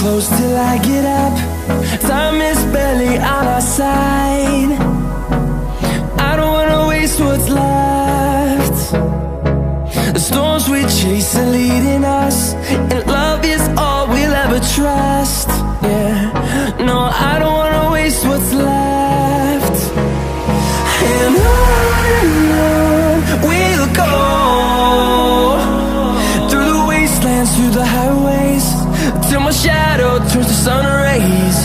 close till I get up. Time is barely on our side. I don't wanna waste what's left. The storms we chase are leading us, and love is all we'll ever trust. Yeah, no, I don't wanna waste what's left. And on we'll go, through the wastelands, through the highways, till my shadow turns to sun rays.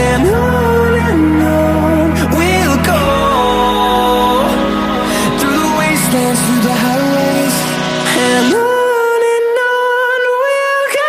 And on we'll go, through the wastelands, through the highways, and on we'll go.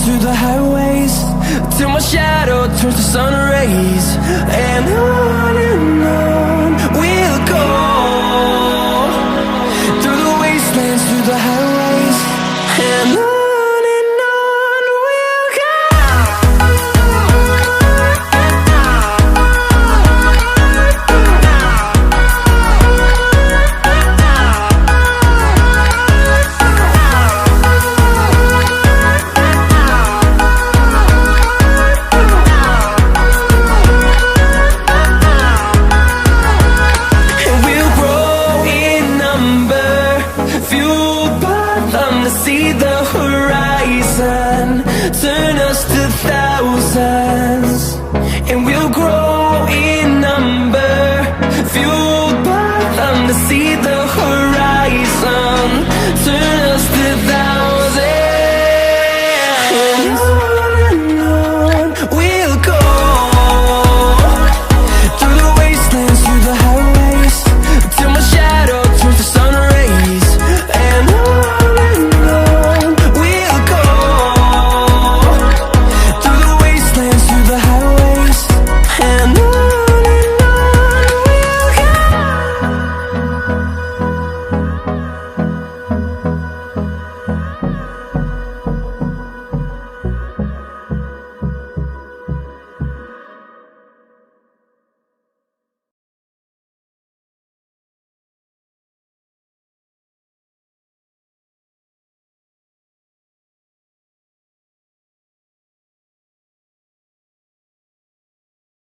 Through the highways, till my shadow turns to sun rays. And on we'll go, through the wastelands, through the highways, and on we'll go. See the horizon, turn us to thousands, and we'll grow in number, fueled by them to see the